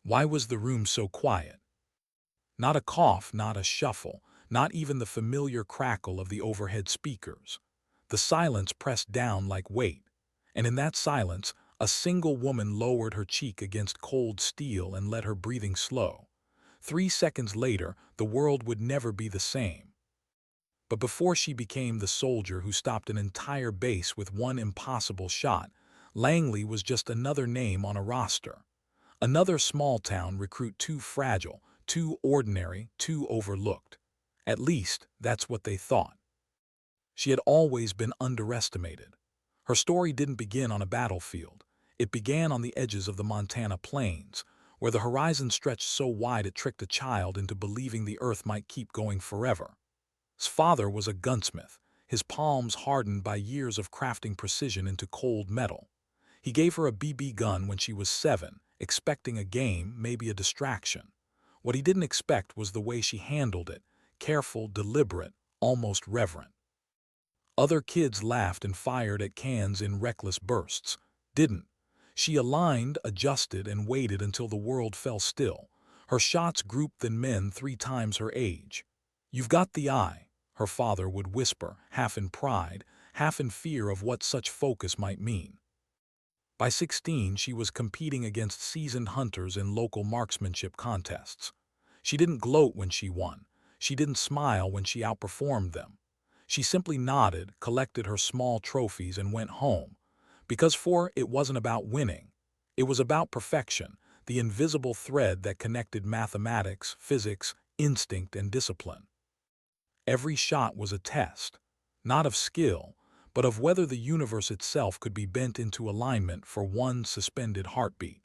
Why was the room so quiet? Not a cough, not a shuffle, not even the familiar crackle of the overhead speakers. The silence pressed down like weight, and in that silence, a single woman lowered her cheek against cold steel and let her breathing slow. 3 seconds later, the world would never be the same. But before she became the soldier who stopped an entire base with one impossible shot, Langley was just another name on a roster. Another small-town recruit too fragile, too ordinary, too overlooked. At least, that's what they thought. She had always been underestimated. Her story didn't begin on a battlefield. It began on the edges of the Montana plains, where the horizon stretched so wide it tricked a child into believing the earth might keep going forever. His father was a gunsmith, his palms hardened by years of crafting precision into cold metal. He gave her a BB gun when she was 7, expecting a game, maybe a distraction. What he didn't expect was the way she handled it, careful, deliberate, almost reverent. Other kids laughed and fired at cans in reckless bursts. Didn't. She aligned, adjusted, and waited until the world fell still. Her shots grouped than men 3 times her age. "You've got the eye," her father would whisper, half in pride, half in fear of what such focus might mean. By 16, she was competing against seasoned hunters in local marksmanship contests. She didn't gloat when she won. She didn't smile when she outperformed them. She simply nodded, collected her small trophies, and went home. Because for her, it wasn't about winning. It was about perfection, the invisible thread that connected mathematics, physics, instinct, and discipline. Every shot was a test, not of skill, but of whether the universe itself could be bent into alignment for one suspended heartbeat.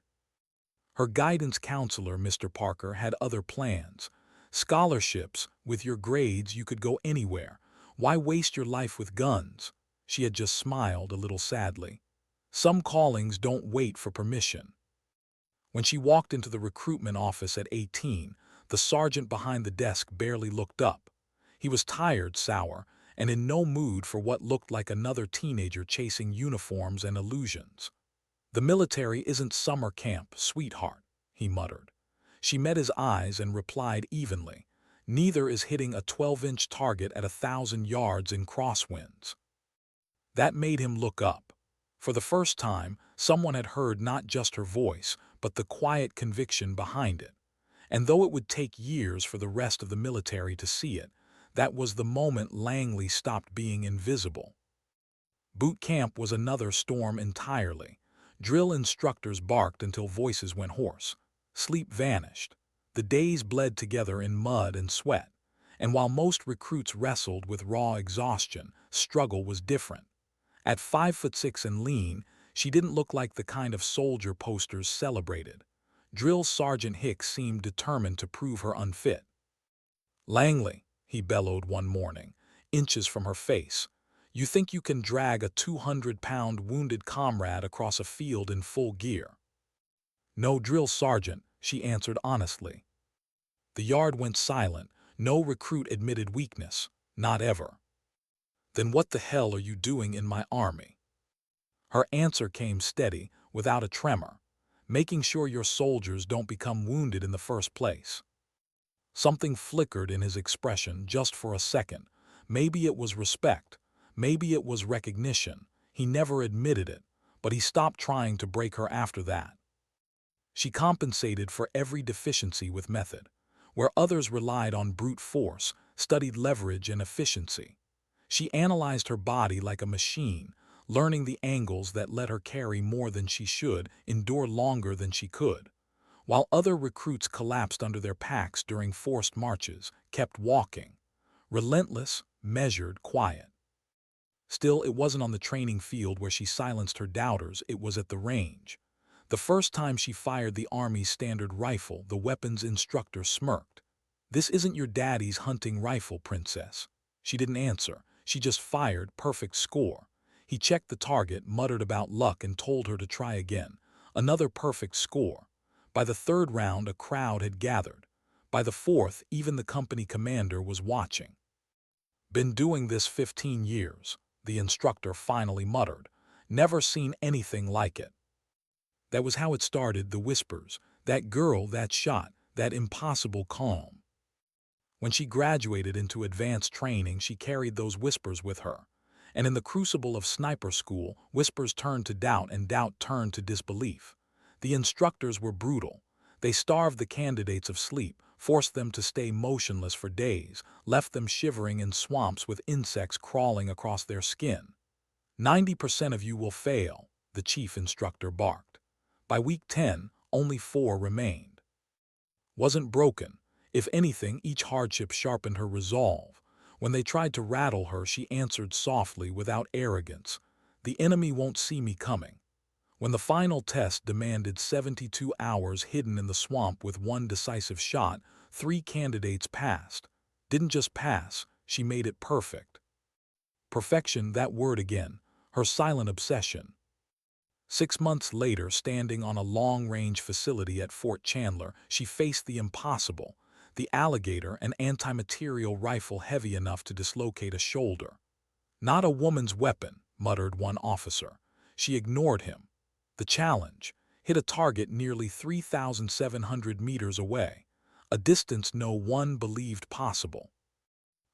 Her guidance counselor, Mr. Parker, had other plans. Scholarships, with your grades you could go anywhere. Why waste your life with guns? She had just smiled a little sadly. Some callings don't wait for permission. When she walked into the recruitment office at 18, the sergeant behind the desk barely looked up. He was tired, sour, and in no mood for what looked like another teenager chasing uniforms and illusions. "The military isn't summer camp, sweetheart," he muttered. She met his eyes and replied evenly, "Neither is hitting a 12-inch target at 1,000 yards in crosswinds." That made him look up. For the first time, someone had heard not just her voice, but the quiet conviction behind it. And though it would take years for the rest of the military to see it, that was the moment Langley stopped being invisible. Boot camp was another storm entirely. Drill instructors barked until voices went hoarse. Sleep vanished. The days bled together in mud and sweat. And while most recruits wrestled with raw exhaustion, struggle was different. At 5'6" and lean, she didn't look like the kind of soldier posters celebrated. Drill Sergeant Hicks seemed determined to prove her unfit. "Langley," he bellowed one morning, inches from her face, "you think you can drag a 200-pound wounded comrade across a field in full gear?" "No, drill sergeant," she answered honestly. The yard went silent. No recruit admitted weakness. Not ever. "Then what the hell are you doing in my army?" Her answer came steady, without a tremor. "Making sure your soldiers don't become wounded in the first place." Something flickered in his expression just for a second. Maybe it was respect. Maybe it was recognition. He never admitted it, but he stopped trying to break her after that. She compensated for every deficiency with method. Where others relied on brute force, studied leverage and efficiency. She analyzed her body like a machine, learning the angles that let her carry more than she should, endure longer than she could. While other recruits collapsed under their packs during forced marches, kept walking. Relentless, measured, quiet. Still, it wasn't on the training field where she silenced her doubters, it was at the range. The first time she fired the Army's standard rifle, the weapons instructor smirked. "This isn't your daddy's hunting rifle, princess." She didn't answer. She just fired, perfect score. He checked the target, muttered about luck, and told her to try again. Another perfect score. By the third round, a crowd had gathered. By the fourth, even the company commander was watching. "Been doing this 15 years, the instructor finally muttered. "Never seen anything like it." That was how it started, the whispers, That girl, that shot, that impossible calm. When she graduated into advanced training, she carried those whispers with her. And in the crucible of sniper school, whispers turned to doubt and doubt turned to disbelief. The instructors were brutal. They starved the candidates of sleep, forced them to stay motionless for days, left them shivering in swamps with insects crawling across their skin. 90% of you will fail, the chief instructor barked. By week 10, only 4 remained. Wasn't broken. If anything, each hardship sharpened her resolve. When they tried to rattle her, she answered softly, without arrogance, "The enemy won't see me coming." When the final test demanded 72 hours hidden in the swamp with one decisive shot, 3 candidates passed. Didn't just pass, she made it perfect. Perfection, that word again, her silent obsession. 6 months later, standing on a long-range facility at Fort Chandler, she faced the impossible. The alligator, an anti-material rifle heavy enough to dislocate a shoulder. "Not a woman's weapon," muttered one officer. She ignored him. The challenge: hit a target nearly 3,700 meters away, a distance no one believed possible.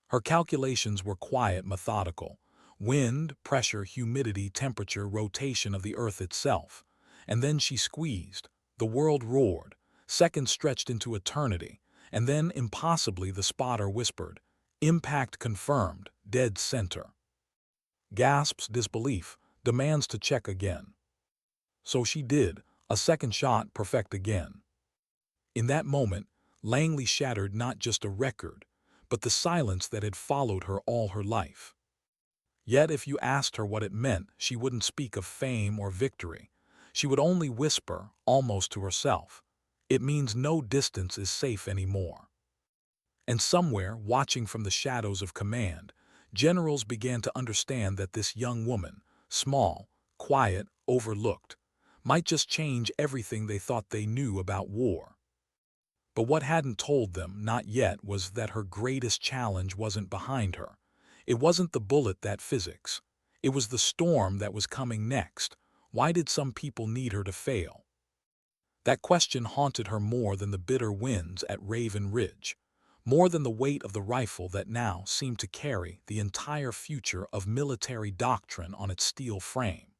Her calculations were quiet, methodical. Wind, pressure, humidity, temperature, rotation of the earth itself. And then she squeezed. The world roared. Seconds stretched into eternity. And then, impossibly, the spotter whispered, "Impact confirmed, dead center." Gasps, disbelief, demands to check again. So she did, a second shot, perfect again. In that moment, Langley shattered not just a record, but the silence that had followed her all her life. Yet if you asked her what it meant, she wouldn't speak of fame or victory. She would only whisper, almost to herself, "It means no distance is safe anymore." And somewhere, watching from the shadows of command, generals began to understand that this young woman, small, quiet, overlooked, might just change everything they thought they knew about war. But what hadn't told them, not yet, was that her greatest challenge wasn't behind her. It wasn't the bullet, that physics. It was the storm that was coming next. Why did some people need her to fail? That question haunted her more than the bitter winds at Raven Ridge, more than the weight of the rifle that now seemed to carry the entire future of military doctrine on its steel frame.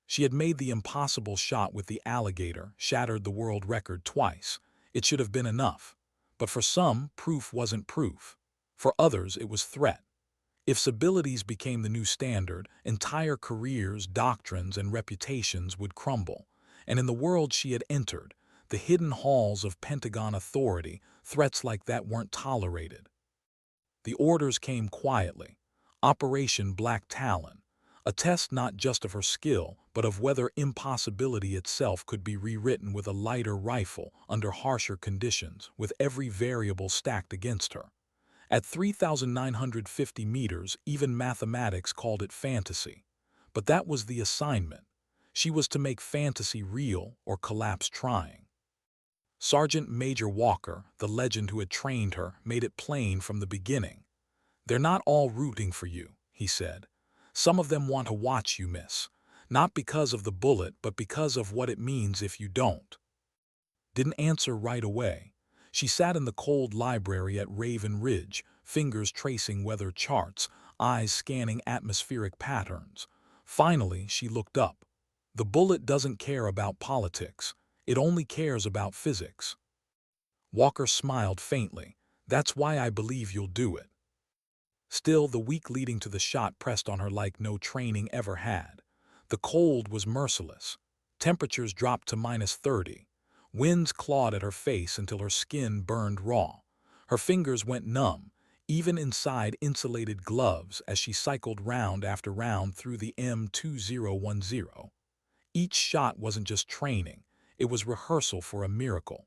She had made the impossible shot with the alligator, shattered the world record twice. It should have been enough. But for some, proof wasn't proof. For others, it was threat. If civilities became the new standard, entire careers, doctrines, and reputations would crumble. And in the world she had entered, the hidden halls of Pentagon authority, threats like that weren't tolerated. The orders came quietly. Operation Black Talon. A test not just of her skill, but of whether impossibility itself could be rewritten with a lighter rifle, under harsher conditions, with every variable stacked against her. At 3,950 meters, even mathematics called it fantasy. But that was the assignment. She was to make fantasy real or collapse trying. Sergeant Major Walker, the legend who had trained her, made it plain from the beginning. "They're not all rooting for you," he said. "Some of them want to watch you miss. Not because of the bullet, but because of what it means if you don't." Didn't answer right away. She sat in the cold library at Raven Ridge, fingers tracing weather charts, eyes scanning atmospheric patterns. Finally, she looked up. The bullet doesn't care about politics. It only cares about physics. Walker smiled faintly. "That's why I believe you'll do it." Still, the week leading to the shot pressed on her like no training ever had. The cold was merciless. Temperatures dropped to -30. Winds clawed at her face until her skin burned raw. Her fingers went numb, even inside insulated gloves, as she cycled round after round through the M2010. Each shot wasn't just training, it was rehearsal for a miracle.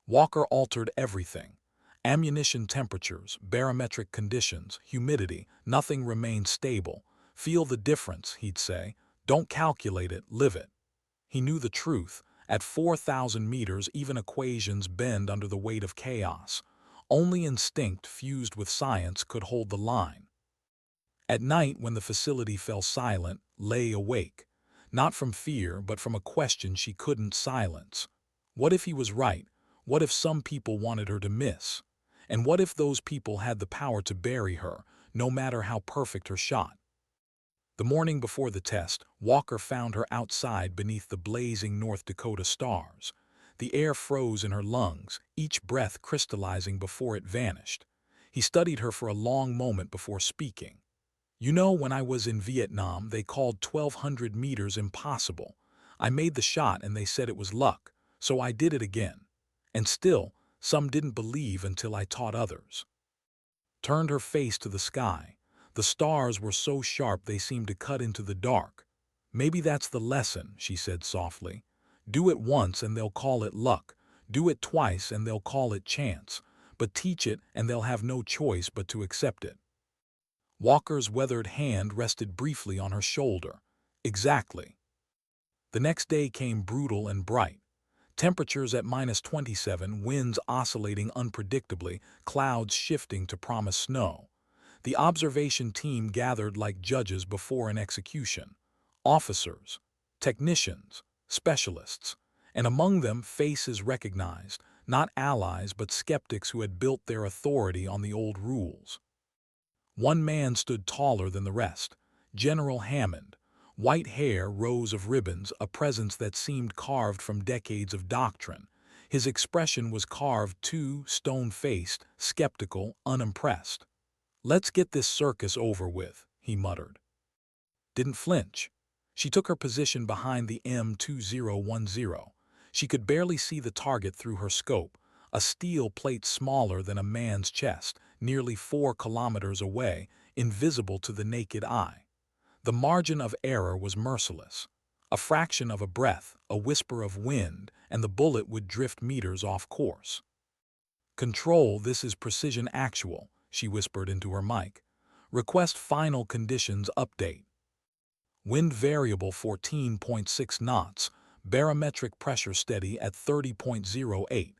Walker altered everything. Ammunition temperatures, barometric conditions, humidity, nothing remained stable. "Feel the difference," he'd say. "Don't calculate it, live it." He knew the truth. At 4,000 meters, even equations bend under the weight of chaos. Only instinct fused with science could hold the line. At night, when the facility fell silent, lay awake. Not from fear, but from a question she couldn't silence. What if he was right? What if some people wanted her to miss? And what if those people had the power to bury her, no matter how perfect her shot? The morning before the test, Walker found her outside beneath the blazing North Dakota stars. The air froze in her lungs, each breath crystallizing before it vanished. He studied her for a long moment before speaking. "You know, when I was in Vietnam, they called 1,200 meters impossible. I made the shot and they said it was luck, so I did it again. And still, some didn't believe until I taught others." Turned her face to the sky. The stars were so sharp they seemed to cut into the dark. "Maybe that's the lesson," she said softly. "Do it once and they'll call it luck. Do it twice and they'll call it chance. But teach it and they'll have no choice but to accept it." Walker's weathered hand rested briefly on her shoulder. "Exactly." The next day came brutal and bright. Temperatures at -27, winds oscillating unpredictably, clouds shifting to promise snow. The observation team gathered like judges before an execution. Officers, technicians, specialists, and among them faces recognized, not allies but skeptics who had built their authority on the old rules. One man stood taller than the rest, General Hammond. White hair, rows of ribbons, a presence that seemed carved from decades of doctrine. His expression was carved too, stone-faced, skeptical, unimpressed. "Let's get this circus over with," he muttered. Didn't flinch. She took her position behind the M2010. She could barely see the target through her scope, a steel plate smaller than a man's chest, nearly 4 kilometers away, invisible to the naked eye. The margin of error was merciless. A fraction of a breath, a whisper of wind, and the bullet would drift meters off course. "Control, this is Precision Actual," she whispered into her mic. "Request final conditions update. Wind variable 14.6 knots, barometric pressure steady at 30.08,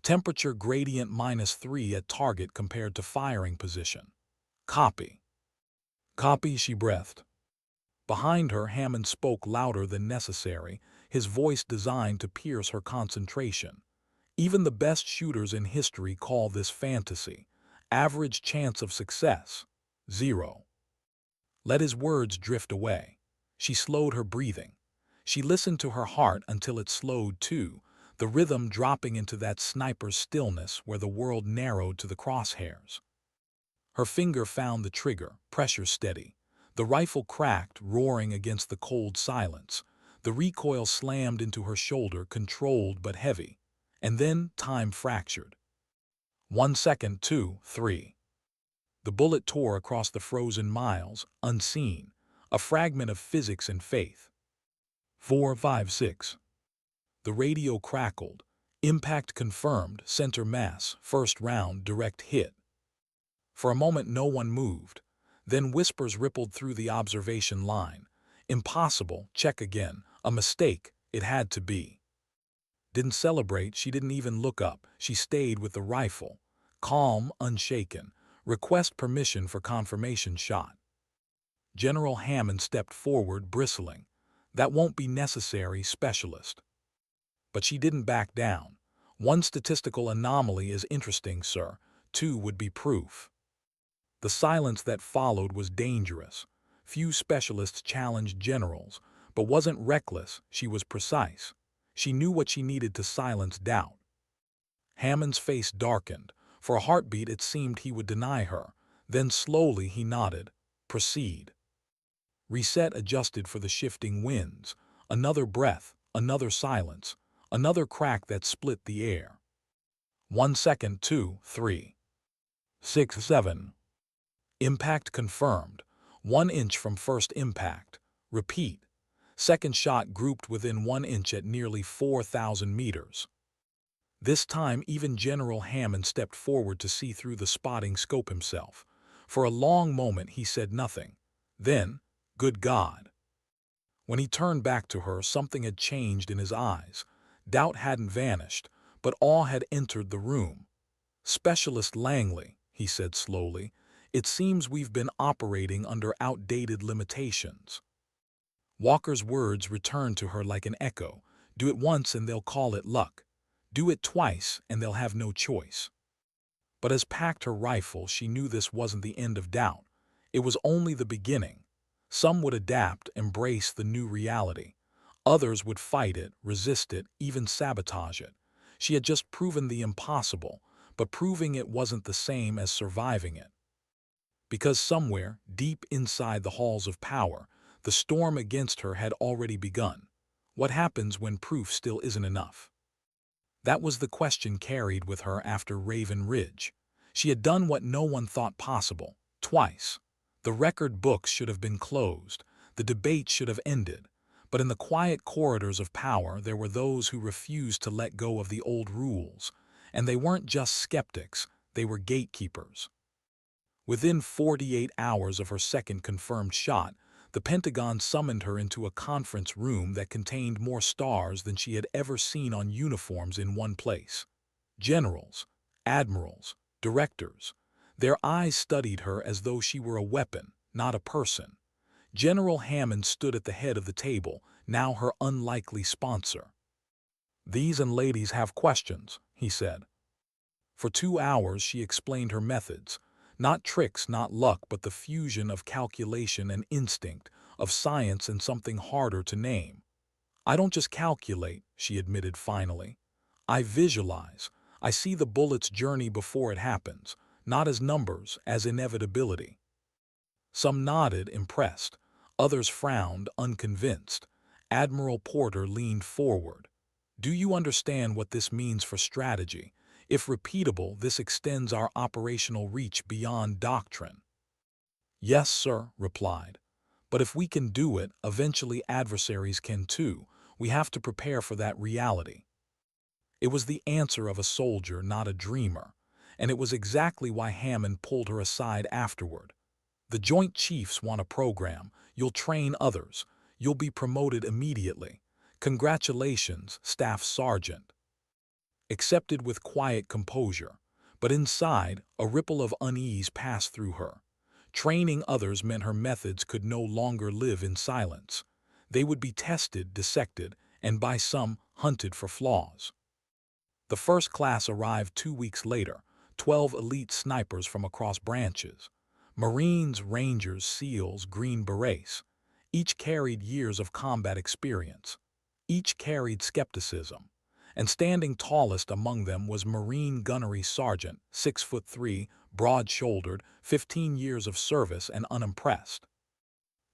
temperature gradient -3 at target compared to firing position. Copy." "Copy," she breathed. Behind her, Hammond spoke louder than necessary, his voice designed to pierce her concentration. "Even the best shooters in history call this fantasy. Average chance of success, 0. Let his words drift away. She slowed her breathing. She listened to her heart until it slowed too, the rhythm dropping into that sniper's stillness where the world narrowed to the crosshairs. Her finger found the trigger, pressure steady. The rifle cracked, roaring against the cold silence. The recoil slammed into her shoulder, controlled but heavy. And then time fractured. 1 second, 2, 3. The bullet tore across the frozen miles, unseen, a fragment of physics and faith. 4, 5, 6. The radio crackled. Impact confirmed, center mass, first round, direct hit. For a moment no one moved. Then whispers rippled through the observation line. "Impossible, check again. A mistake, it had to be." Didn't celebrate, she didn't even look up. She stayed with the rifle. Calm, unshaken. "Request permission for confirmation shot." General Hammond stepped forward, bristling. "That won't be necessary, specialist." But she didn't back down. "1 statistical anomaly is interesting, sir. 2 would be proof." The silence that followed was dangerous. Few specialists challenged generals, but wasn't reckless, she was precise. She knew what she needed to silence doubt. Hammond's face darkened. For a heartbeat it seemed he would deny her. Then slowly he nodded. "Proceed." Reset adjusted for the shifting winds. Another breath, another silence, another crack that split the air. 1 second, 2, 3. 6, 7. Impact confirmed. 1 inch from first impact. Repeat. Second shot grouped within 1 inch at nearly 4,000 meters. This time even General Hammond stepped forward to see through the spotting scope himself. For a long moment he said nothing. Then, "Good God." When he turned back to her, something had changed in his eyes. Doubt hadn't vanished, but awe had entered the room. "Specialist Langley," he said slowly, "it seems we've been operating under outdated limitations." Walker's words returned to her like an echo. "Do it once and they'll call it luck. Do it twice and they'll have no choice. But as packed her rifle, she knew this wasn't the end of doubt. It was only the beginning. Some would adapt, embrace the new reality. Others would fight it, resist it, even sabotage it. She had just proven the impossible, but proving it wasn't the same as surviving it. Because somewhere, deep inside the halls of power, the storm against her had already begun. What happens when proof still isn't enough? That was the question carried with her after Raven Ridge. She had done what no one thought possible, twice. The record books should have been closed, the debate should have ended, but in the quiet corridors of power there were those who refused to let go of the old rules, and they weren't just skeptics, they were gatekeepers. Within 48 hours of her second confirmed shot, the Pentagon summoned her into a conference room that contained more stars than she had ever seen on uniforms in one place. Generals, admirals, directors. Their eyes studied her as though she were a weapon, not a person. General Hammond stood at the head of the table, now her unlikely sponsor. "These and ladies have questions," he said. For 2 hours she explained her methods. Not tricks, not luck, but the fusion of calculation and instinct, of science and something harder to name. "I don't just calculate," she admitted finally. "I visualize. I see the bullet's journey before it happens, not as numbers, as inevitability." Some nodded, impressed. Others frowned, unconvinced. Admiral Porter leaned forward. "Do you understand what this means for strategy? If repeatable, this extends our operational reach beyond doctrine." "Yes, sir," replied. "But if we can do it, eventually adversaries can too. We have to prepare for that reality." It was the answer of a soldier, not a dreamer, and it was exactly why Hammond pulled her aside afterward. "The Joint Chiefs want a program. You'll train others. You'll be promoted immediately. Congratulations, Staff Sergeant." Accepted with quiet composure, but inside, a ripple of unease passed through her. Training others meant her methods could no longer live in silence. They would be tested, dissected, and by some, hunted for flaws. The first class arrived 2 weeks later, 12 elite snipers from across branches. Marines, Rangers, SEALs, Green Berets. Each carried years of combat experience. Each carried skepticism. And standing tallest among them was Marine Gunnery Sergeant, 6'3", broad-shouldered, 15 years of service and unimpressed.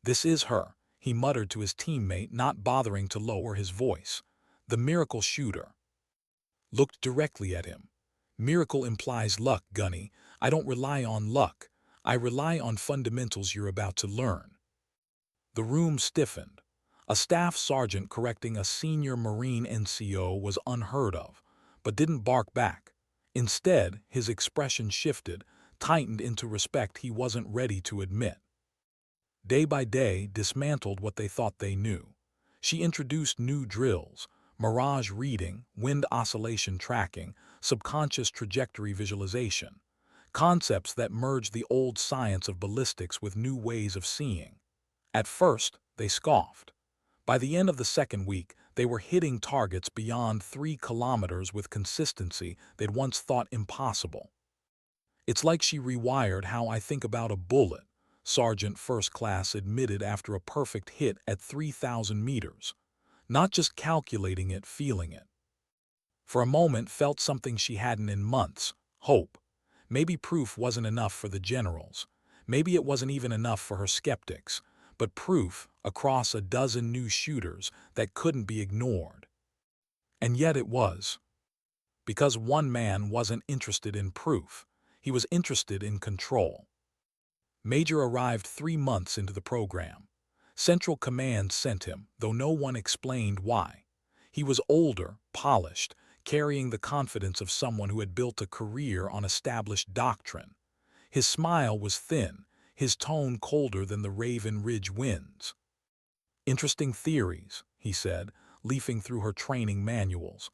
"This is her," he muttered to his teammate, not bothering to lower his voice. "The miracle shooter." Looked directly at him. "Miracle implies luck, Gunny. I don't rely on luck. I rely on fundamentals you're about to learn." The room stiffened. A staff sergeant correcting a senior Marine NCO was unheard of, but didn't bark back. Instead, his expression shifted, tightened into respect he wasn't ready to admit. Day by day, dismantled what they thought they knew. She introduced new drills: mirage reading, wind oscillation tracking, subconscious trajectory visualization. Concepts that merged the old science of ballistics with new ways of seeing. At first, they scoffed. By the end of the second week, they were hitting targets beyond 3 kilometers with consistency they'd once thought impossible. "It's like she rewired how I think about a bullet," Sergeant First Class admitted after a perfect hit at 3,000 meters. "Not just calculating it, feeling it." For a moment felt something she hadn't in months: hope. Maybe proof wasn't enough for the generals. Maybe it wasn't even enough for her skeptics. But proof, across a dozen new shooters, that couldn't be ignored. And yet it was. Because one man wasn't interested in proof. He was interested in control. Major arrived 3 months into the program. Central Command sent him, though no one explained why. He was older, polished, carrying the confidence of someone who had built a career on established doctrine. His smile was thin, his tone colder than the Raven Ridge winds. "Interesting theories," he said, leafing through her training manuals.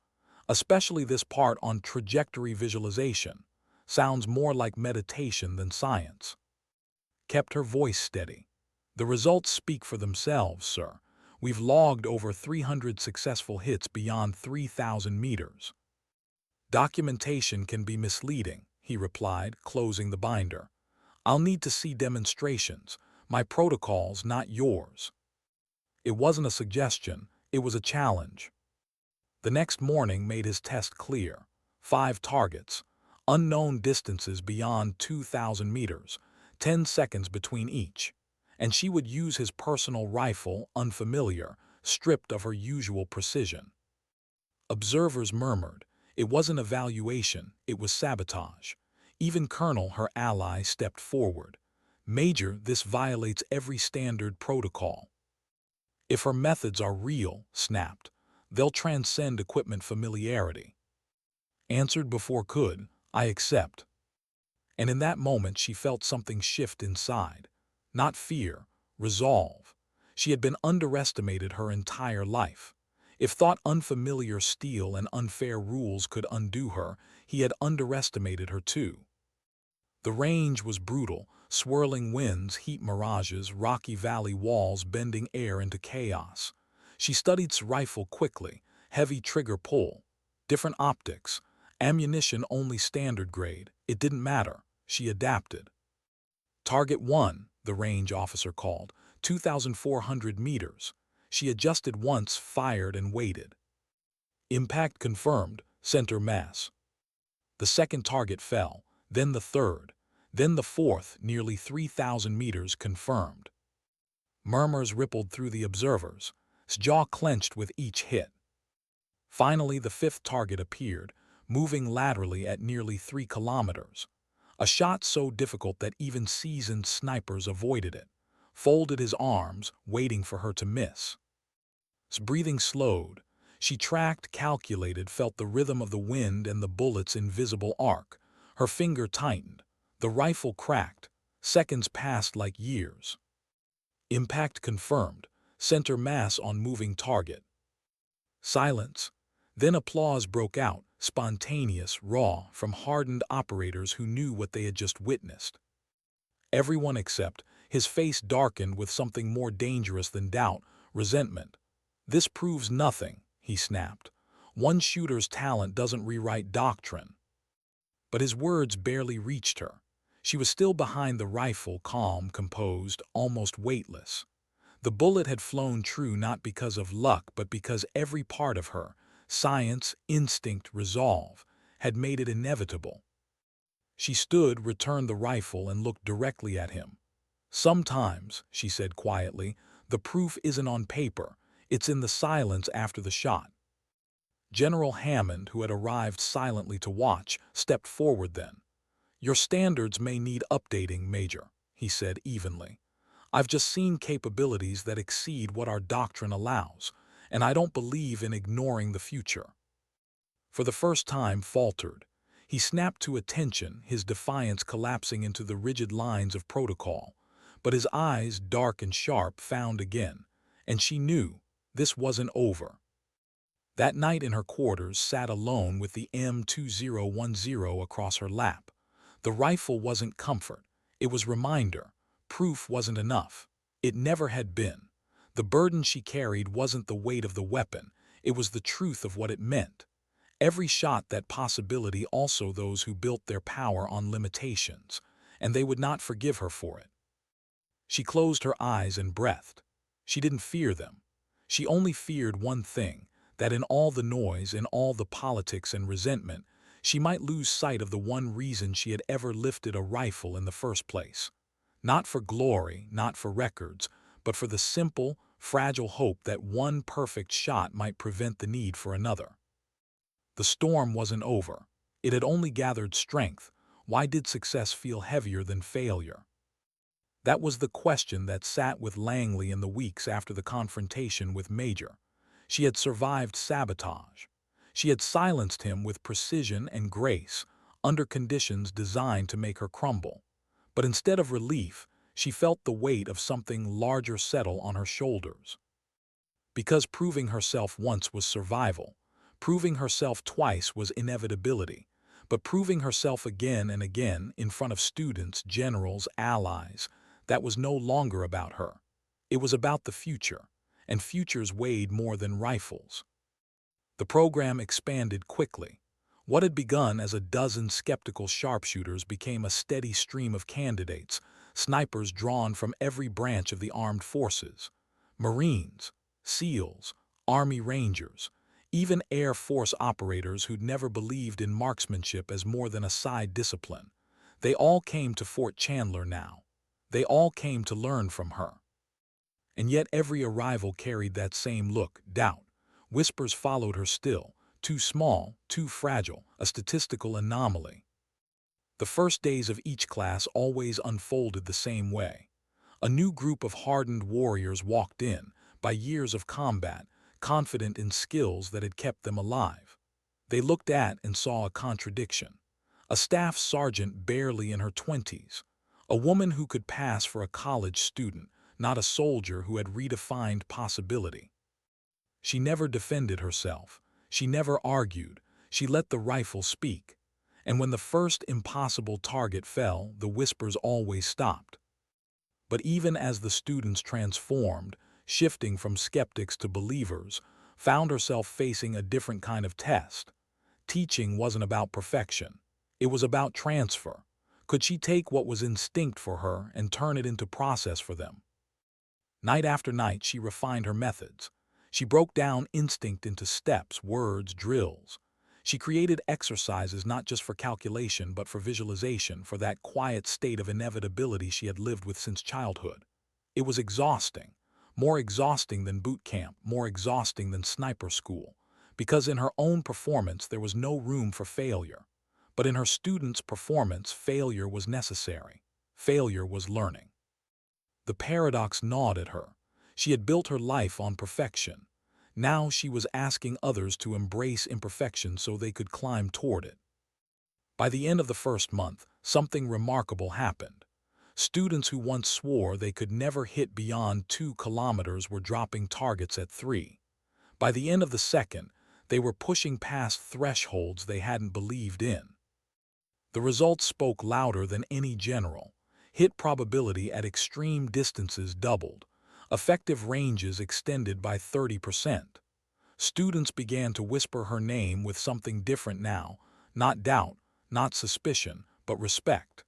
"Especially this part on trajectory visualization. Sounds more like meditation than science." Kept her voice steady. "The results speak for themselves, sir. We've logged over 300 successful hits beyond 3,000 meters." Documentation can be misleading, he replied, closing the binder. I'll need to see demonstrations, my protocols, not yours. It wasn't a suggestion, it was a challenge. The next morning made his test clear. 5 targets, unknown distances beyond 2,000 meters, 10 seconds between each. And she would use his personal rifle, unfamiliar, stripped of her usual precision. Observers murmured. It wasn't evaluation, it was sabotage. Even Colonel, her ally, stepped forward. Major, this violates every standard protocol. If her methods are real, snapped, they'll transcend equipment familiarity. Answered before could, I accept. And in that moment she felt something shift inside. Not fear, resolve. She had been underestimated her entire life. If thought unfamiliar steel and unfair rules could undo her, he had underestimated her too. The range was brutal, swirling winds, heat mirages, rocky valley walls bending air into chaos. She studied his rifle quickly, heavy trigger pull, different optics, ammunition only standard grade. It didn't matter. She adapted. Target 1, the range officer called, 2,400 meters. She adjusted once, fired, and waited. Impact confirmed, center mass. The second target fell, then the third, then the fourth, nearly 3,000 meters confirmed. Murmurs rippled through the observers, his jaw clenched with each hit. Finally, the fifth target appeared, moving laterally at nearly 3 kilometers. A shot so difficult that even seasoned snipers avoided it, folded his arms, waiting for her to miss. His breathing slowed. She tracked, calculated, felt the rhythm of the wind and the bullet's invisible arc. Her finger tightened. The rifle cracked. Seconds passed like years. Impact confirmed. Center mass on moving target. Silence. Then applause broke out, spontaneous, raw, from hardened operators who knew what they had just witnessed. Everyone except, his face darkened with something more dangerous than doubt, resentment. This proves nothing, he snapped. One shooter's talent doesn't rewrite doctrine. But his words barely reached her. She was still behind the rifle, calm, composed, almost weightless. The bullet had flown true not because of luck, but because every part of her, science, instinct, resolve, had made it inevitable. She stood, returned the rifle, and looked directly at him. Sometimes, she said quietly, the proof isn't on paper, it's in the silence after the shot. General Hammond, who had arrived silently to watch, stepped forward then. Your standards may need updating, Major, he said evenly. I've just seen capabilities that exceed what our doctrine allows, and I don't believe in ignoring the future. For the first time faltered. He snapped to attention, his defiance collapsing into the rigid lines of protocol. But his eyes, dark and sharp, found again, and she knew this wasn't over. That night in her quarters, sat alone with the M2010 across her lap. The rifle wasn't comfort, it was reminder. Proof wasn't enough. It never had been. The burden she carried wasn't the weight of the weapon, it was the truth of what it meant. Every shot that possibility, also those who built their power on limitations, and they would not forgive her for it. She closed her eyes and breathed. She didn't fear them. She only feared one thing, that in all the noise, in all the politics and resentment, she might lose sight of the one reason she had ever lifted a rifle in the first place. Not for glory, not for records, but for the simple, fragile hope that one perfect shot might prevent the need for another. The storm wasn't over. It had only gathered strength. Why did success feel heavier than failure? That was the question that sat with Langley in the weeks after the confrontation with Major. She had survived sabotage. She had silenced him with precision and grace, under conditions designed to make her crumble. But instead of relief, she felt the weight of something larger settle on her shoulders. Because proving herself once was survival, proving herself twice was inevitability, but proving herself again and again in front of students, generals, allies, that was no longer about her. It was about the future, and futures weighed more than rifles. The program expanded quickly. What had begun as a dozen skeptical sharpshooters became a steady stream of candidates, snipers drawn from every branch of the armed forces. Marines, SEALs, Army Rangers, even Air Force operators who'd never believed in marksmanship as more than a side discipline. They all came to Fort Chandler now. They all came to learn from her. And yet every arrival carried that same look, doubt. Whispers followed her still, too small, too fragile, a statistical anomaly. The first days of each class always unfolded the same way. A new group of hardened warriors walked in, by years of combat, confident in skills that had kept them alive. They looked at and saw a contradiction. A staff sergeant barely in her 20s. A woman who could pass for a college student, not a soldier who had redefined possibility. She never defended herself. She never argued. She let the rifle speak. And when the first impossible target fell, the whispers always stopped. But even as the students transformed, shifting from skeptics to believers, found herself facing a different kind of test. Teaching wasn't about perfection. It was about transfer. Could she take what was instinct for her and turn it into process for them? Night after night, she refined her methods. She broke down instinct into steps, words, drills. She created exercises not just for calculation but for visualization, for that quiet state of inevitability she had lived with since childhood. It was exhausting, more exhausting than boot camp, more exhausting than sniper school, because in her own performance there was no room for failure. But in her students' performance, failure was necessary. Failure was learning. The paradox gnawed at her. She had built her life on perfection. Now she was asking others to embrace imperfection so they could climb toward it. By the end of the first month, something remarkable happened. Students who once swore they could never hit beyond 2 kilometers were dropping targets at 3. By the end of the second, they were pushing past thresholds they hadn't believed in. The results spoke louder than any general. Hit probability at extreme distances doubled. Effective ranges extended by 30%. Students began to whisper her name with something different now, not doubt, not suspicion, but respect.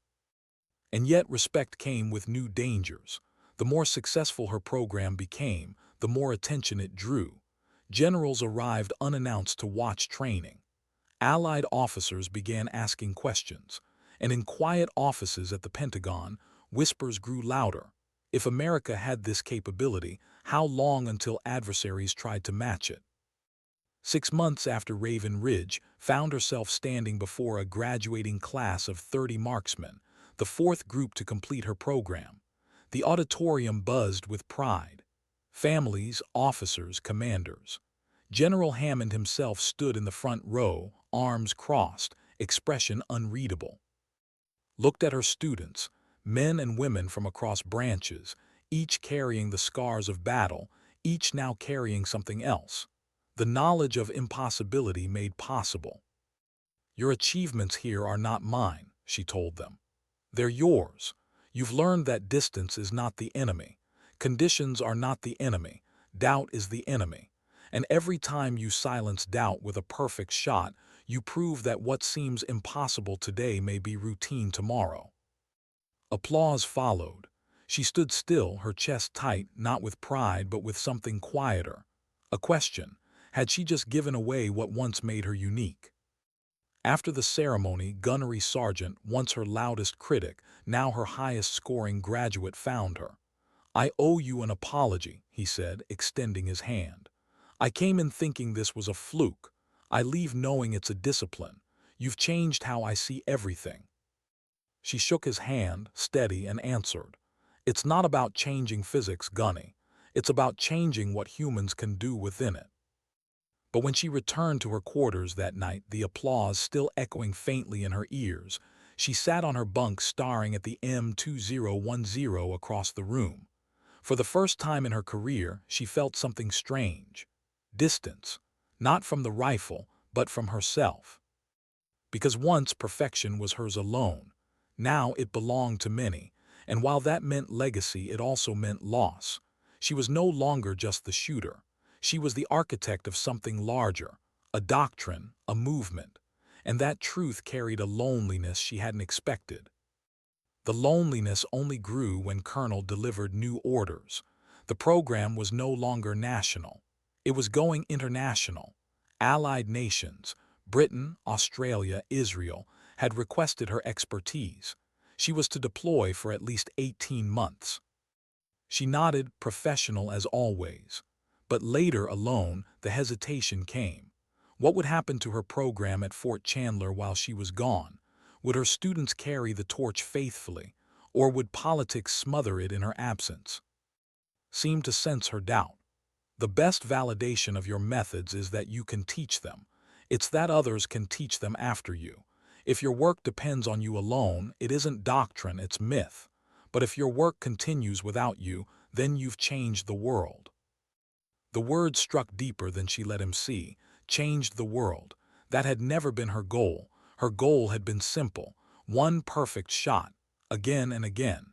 And yet respect came with new dangers. The more successful her program became, the more attention it drew. Generals arrived unannounced to watch training. Allied officers began asking questions, and in quiet offices at the Pentagon, whispers grew louder. If America had this capability, how long until adversaries tried to match it? 6 months after Raven Ridge found herself standing before a graduating class of 30 marksmen, the 4th group to complete her program. The auditorium buzzed with pride. Families, officers, commanders. General Hammond himself stood in the front row, arms crossed, expression unreadable. Looked at her students, men and women from across branches, each carrying the scars of battle, each now carrying something else. The knowledge of impossibility made possible. Your achievements here are not mine, she told them. They're yours. You've learned that distance is not the enemy. Conditions are not the enemy. Doubt is the enemy. And every time you silence doubt with a perfect shot, you prove that what seems impossible today may be routine tomorrow. Applause followed. She stood still, her chest tight, not with pride but with something quieter. A question: had she just given away what once made her unique? After the ceremony, Gunnery Sergeant, once her loudest critic, now her highest-scoring graduate, found her. "I owe you an apology," he said, extending his hand. "I came in thinking this was a fluke. I leave knowing it's a discipline. You've changed how I see everything." She shook his hand, steady, and answered, "It's not about changing physics, Gunny. It's about changing what humans can do within it." But when she returned to her quarters that night, the applause still echoing faintly in her ears, she sat on her bunk staring at the M2010 across the room. For the first time in her career, she felt something strange. Distance. Not from the rifle, but from herself. Because once perfection was hers alone. Now it belonged to many, and while that meant legacy, it also meant loss. She was no longer just the shooter. She was the architect of something larger, a doctrine, a movement. and that truth carried a loneliness she hadn't expected. The loneliness only grew when Colonel delivered new orders. The program was no longer national. It was going international. Allied nations, Britain, Australia, Israel, had requested her expertise. She was to deploy for at least 18 months. She nodded, professional as always. But later, alone, the hesitation came. What would happen to her program at Fort Chandler while she was gone? Would her students carry the torch faithfully, or would politics smother it in her absence? Seemed to sense her doubt. The best validation of your methods is that you can teach them. It's that others can teach them after you. If your work depends on you alone, it isn't doctrine, it's myth. But if your work continues without you, then you've changed the world. The word struck deeper than she let him see. Changed the world. That had never been her goal. Her goal had been simple. One perfect shot. Again and again.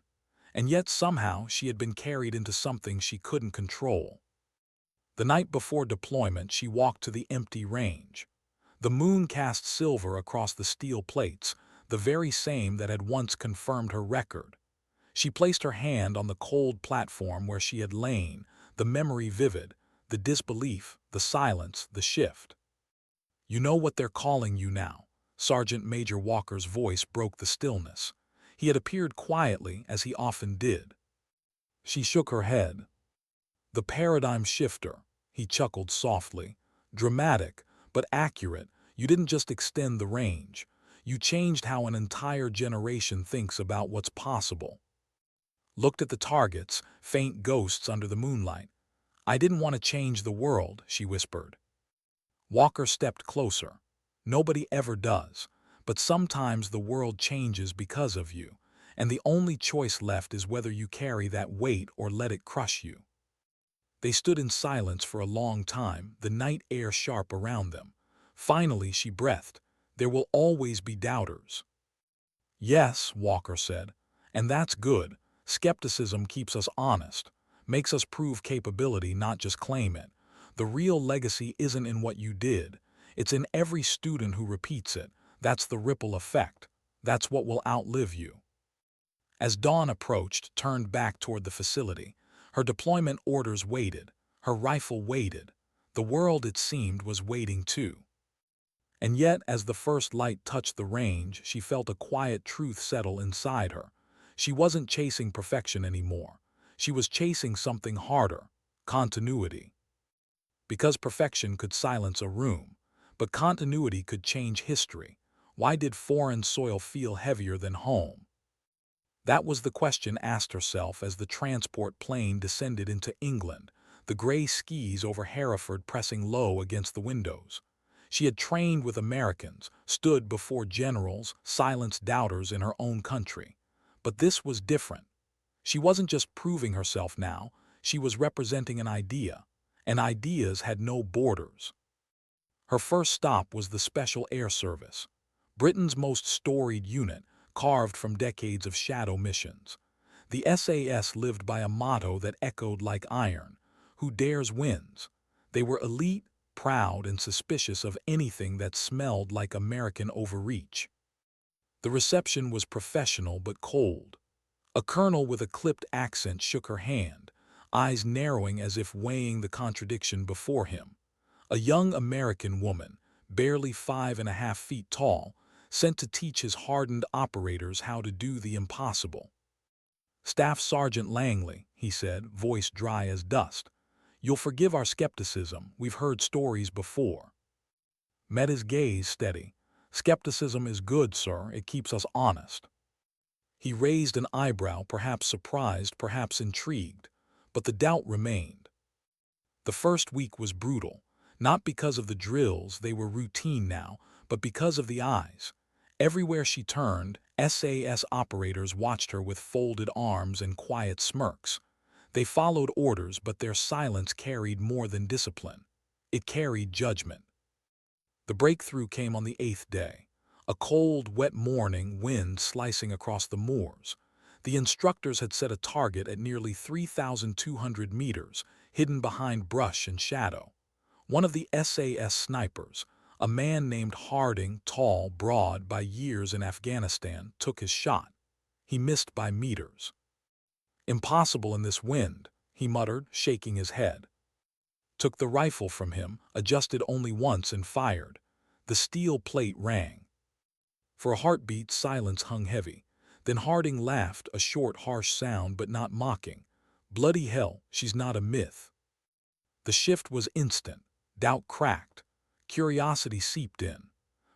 And yet somehow she had been carried into something she couldn't control. The night before deployment, she walked to the empty range. The moon cast silver across the steel plates, the very same that had once confirmed her record. She placed her hand on the cold platform where she had lain, the memory vivid, the disbelief, the silence, the shift. "You know what they're calling you now." Sergeant Major Walker's voice broke the stillness. He had appeared quietly, as he often did. She shook her head. "The paradigm shifter," he chuckled softly. "Dramatic, but accurate. You didn't just extend the range. You changed how an entire generation thinks about what's possible." Looked at the targets, faint ghosts under the moonlight. "I didn't want to change the world," she whispered. Walker stepped closer. "Nobody ever does. But sometimes the world changes because of you, and the only choice left is whether you carry that weight or let it crush you." They stood in silence for a long time, the night air sharp around them. Finally she breathed, "There will always be doubters." "Yes," Walker said, "and that's good. Skepticism keeps us honest, makes us prove capability, not just claim it. The real legacy isn't in what you did. It's in every student who repeats it. That's the ripple effect. That's what will outlive you." As dawn approached, turned back toward the facility, her deployment orders waited. Her rifle waited. The world, it seemed, was waiting too. And yet, as the first light touched the range, she felt a quiet truth settle inside her. She wasn't chasing perfection anymore. She was chasing something harder: continuity. Because perfection could silence a room, but continuity could change history. Why did foreign soil feel heavier than home? That was the question asked herself as the transport plane descended into England, the gray skis over Hereford pressing low against the windows. She had trained with Americans, stood before generals, silenced doubters in her own country. But this was different. She wasn't just proving herself now, she was representing an idea, and ideas had no borders. Her first stop was the Special Air Service, Britain's most storied unit, carved from decades of shadow missions. The SAS lived by a motto that echoed like iron: "Who dares wins." They were elite, proud, and suspicious of anything that smelled like American overreach. The reception was professional but cold. A colonel with a clipped accent shook her hand, eyes narrowing as if weighing the contradiction before him. A young American woman, barely 5.5 feet tall, sent to teach his hardened operators how to do the impossible. "Staff Sergeant Langley," he said, voice dry as dust. "You'll forgive our skepticism, we've heard stories before." Met his gaze steady. "Skepticism is good, sir, it keeps us honest." He raised an eyebrow, perhaps surprised, perhaps intrigued, but the doubt remained. The first week was brutal, not because of the drills, they were routine now, but because of the eyes. Everywhere she turned, SAS operators watched her with folded arms and quiet smirks. They followed orders, but their silence carried more than discipline. It carried judgment. The breakthrough came on the 8th day. A cold, wet morning, wind slicing across the moors. The instructors had set a target at nearly 3,200 meters, hidden behind brush and shadow. One of the SAS snipers, A man named Harding, tall, broad by years in Afghanistan, took his shot. He missed by meters. "Impossible in this wind," he muttered, shaking his head. Took the rifle from him, adjusted only once and fired. The steel plate rang. For a heartbeat, silence hung heavy. Then Harding laughed, a short, harsh sound, but not mocking. "Bloody hell, she's not a myth." The shift was instant. Doubt cracked. Curiosity seeped in.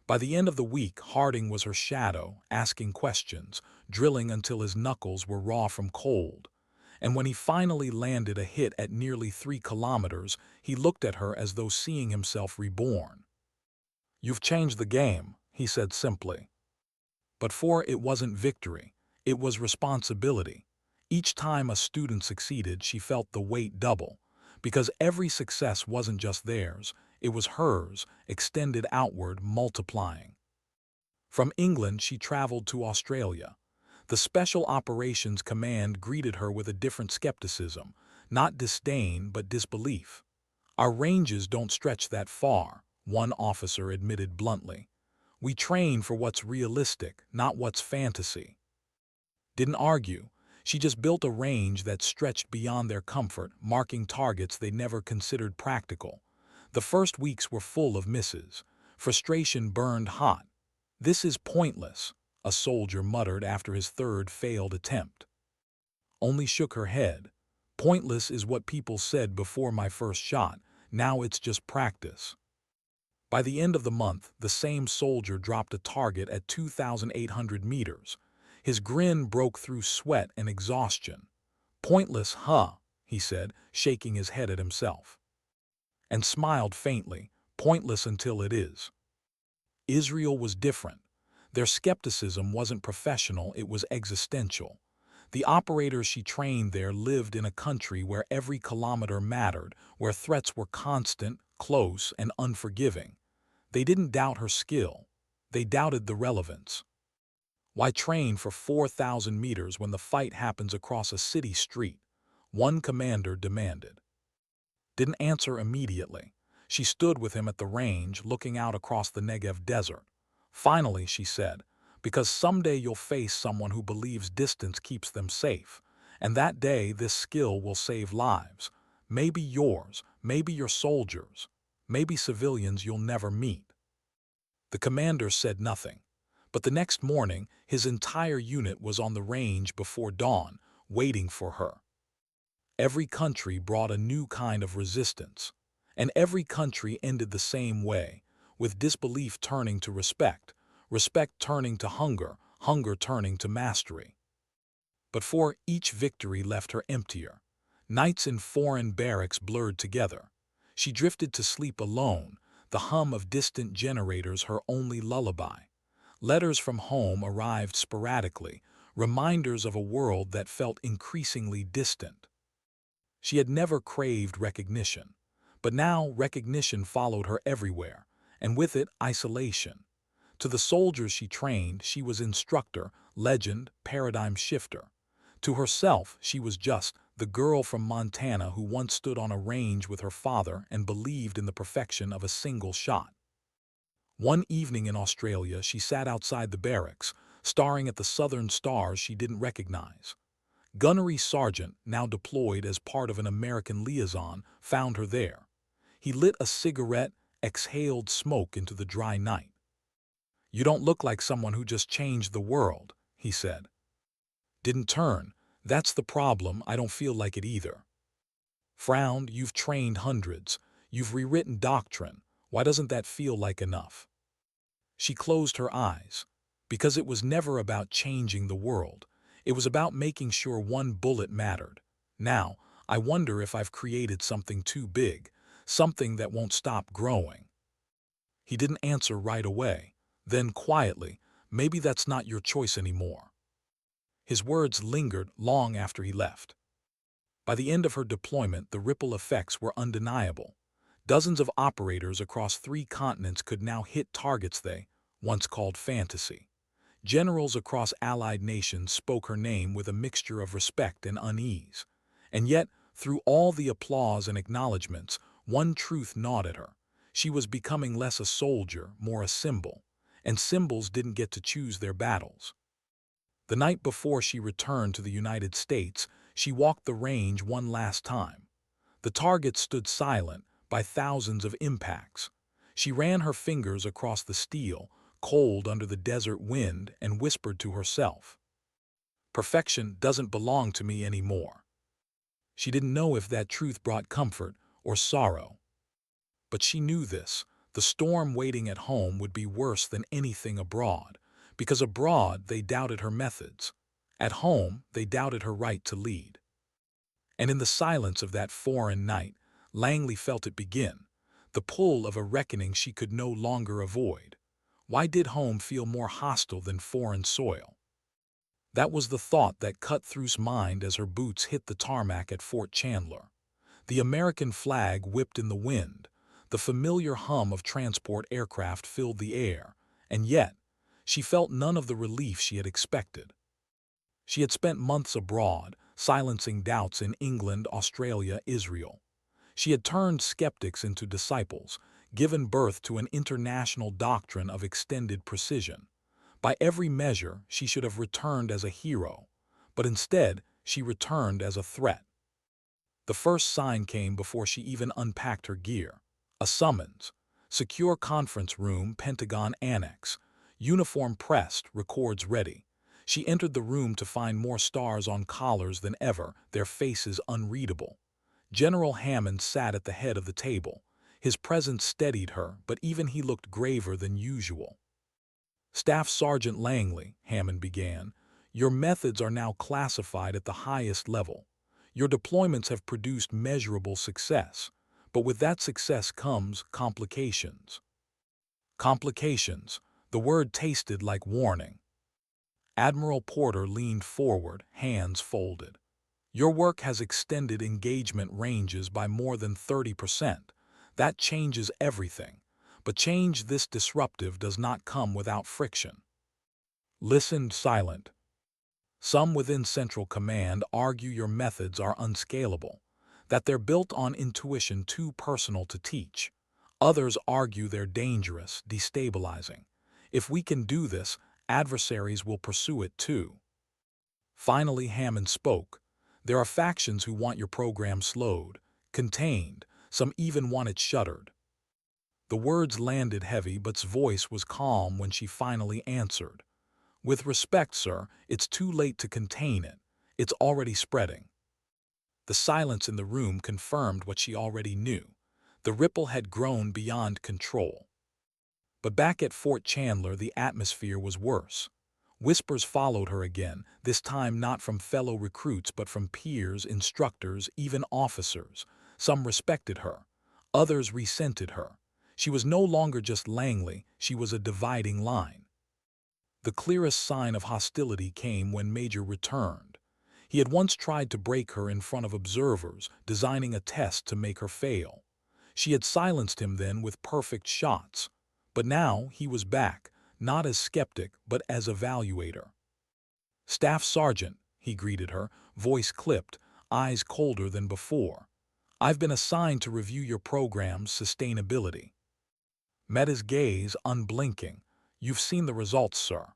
By the end of the week, Harding was her shadow, asking questions, drilling until his knuckles were raw from cold. And when he finally landed a hit at nearly 3 kilometers, he looked at her as though seeing himself reborn. "You've changed the game," he said simply. But for it wasn't victory. It was responsibility. Each time a student succeeded, she felt the weight double. Because every success wasn't just theirs, it was hers, extended outward, multiplying. From England, she traveled to Australia. The Special Operations Command greeted her with a different skepticism, not disdain but disbelief. "Our ranges don't stretch that far," one officer admitted bluntly. "We train for what's realistic, not what's fantasy." Didn't argue. She just built a range that stretched beyond their comfort, marking targets they never considered practical. The first weeks were full of misses. Frustration burned hot. "This is pointless," a soldier muttered after his third failed attempt. Only shook her head. "Pointless is what people said before my first shot. Now it's just practice." By the end of the month, the same soldier dropped a target at 2,800 meters. His grin broke through sweat and exhaustion. "Pointless, huh?" he said, shaking his head at himself. And smiled faintly. "Pointless until it is." Israel was different. Their skepticism wasn't professional, it was existential. The operators she trained there lived in a country where every kilometer mattered, where threats were constant, close, and unforgiving. They didn't doubt her skill. They doubted the relevance. "Why train for 4,000 meters when the fight happens across a city street?" one commander demanded. Didn't answer immediately. She stood with him at the range, looking out across the Negev desert. Finally, she said, "Because someday you'll face someone who believes distance keeps them safe. And that day, this skill will save lives. Maybe yours, maybe your soldiers, maybe civilians you'll never meet." The commander said nothing. But the next morning, his entire unit was on the range before dawn, waiting for her. Every country brought a new kind of resistance. And every country ended the same way, with disbelief turning to respect, respect turning to hunger, hunger turning to mastery. But for each victory left her emptier. Nights in foreign barracks blurred together. She drifted to sleep alone, the hum of distant generators her only lullaby. Letters from home arrived sporadically, reminders of a world that felt increasingly distant. She had never craved recognition, but now recognition followed her everywhere, and with it isolation. To the soldiers she trained, she was instructor, legend, paradigm shifter. To herself, she was just the girl from Montana who once stood on a range with her father and believed in the perfection of a single shot. One evening in Australia, she sat outside the barracks, staring at the southern stars she didn't recognize. Gunnery Sergeant, now deployed as part of an American liaison, found her there. He lit a cigarette, exhaled smoke into the dry night. "You don't look like someone who just changed the world," he said. Didn't turn. "That's the problem, I don't feel like it either." Frowned. "You've trained hundreds. You've rewritten doctrine. Why doesn't that feel like enough?" She closed her eyes. Because it was never about changing the world. It was about making sure one bullet mattered. "Now, I wonder if I've created something too big, something that won't stop growing." He didn't answer right away. Then quietly, "Maybe that's not your choice anymore." His words lingered long after he left. By the end of her deployment, the ripple effects were undeniable. Dozens of operators across 3 continents could now hit targets they once called fantasy. Generals across allied nations spoke her name with a mixture of respect and unease. And yet, through all the applause and acknowledgments, one truth gnawed at her. She was becoming less a soldier, more a symbol, and symbols didn't get to choose their battles. The night before she returned to the United States, she walked the range one last time. The target stood silent by thousands of impacts. She ran her fingers across the steel, cold under the desert wind, and whispered to herself, "Perfection doesn't belong to me anymore." She didn't know if that truth brought comfort or sorrow. But she knew this. The storm waiting at home would be worse than anything abroad, because abroad they doubted her methods. At home, they doubted her right to lead. And in the silence of that foreign night, Langley felt it begin, the pull of a reckoning she could no longer avoid. Why did home feel more hostile than foreign soil? That was the thought that cut through's mind as her boots hit the tarmac at Fort Chandler. The American flag whipped in the wind. The familiar hum of transport aircraft filled the air, and yet, she felt none of the relief she had expected. She had spent months abroad, silencing doubts in England, Australia, Israel. She had turned skeptics into disciples, given birth to an international doctrine of extended precision. By every measure, she should have returned as a hero, but instead, she returned as a threat. The first sign came before she even unpacked her gear. A summons. Secure conference room, Pentagon Annex. Uniform pressed, records ready. She entered the room to find more stars on collars than ever, their faces unreadable. General Hammond sat at the head of the table. His presence steadied her, but even he looked graver than usual. "Staff Sergeant Langley," Hammond began, "your methods are now classified at the highest level. Your deployments have produced measurable success, but with that success comes complications." Complications. The word tasted like warning. Admiral Porter leaned forward, hands folded. "Your work has extended engagement ranges by more than 30%. That changes everything. But change this disruptive does not come without friction." Listened silent. "Some within Central Command argue your methods are unscalable, that they're built on intuition too personal to teach. Others argue they're dangerous, destabilizing. If we can do this, adversaries will pursue it too." Finally, Hammond spoke. "There are factions who want your program slowed, contained, some even want it shuttered." The words landed heavy, but's voice was calm when she finally answered. "With respect, sir, it's too late to contain it. It's already spreading." The silence in the room confirmed what she already knew. The ripple had grown beyond control. But back at Fort Chandler, the atmosphere was worse. Whispers followed her again, this time not from fellow recruits but from peers, instructors, even officers. Some respected her. Others resented her. She was no longer just Langley, she was a dividing line. The clearest sign of hostility came when Major returned. He had once tried to break her in front of observers, designing a test to make her fail. She had silenced him then with perfect shots. But now he was back, not as skeptic but as evaluator. "Staff Sergeant," he greeted her, voice clipped, eyes colder than before. "I've been assigned to review your program's sustainability." Met his gaze, unblinking. "You've seen the results, sir."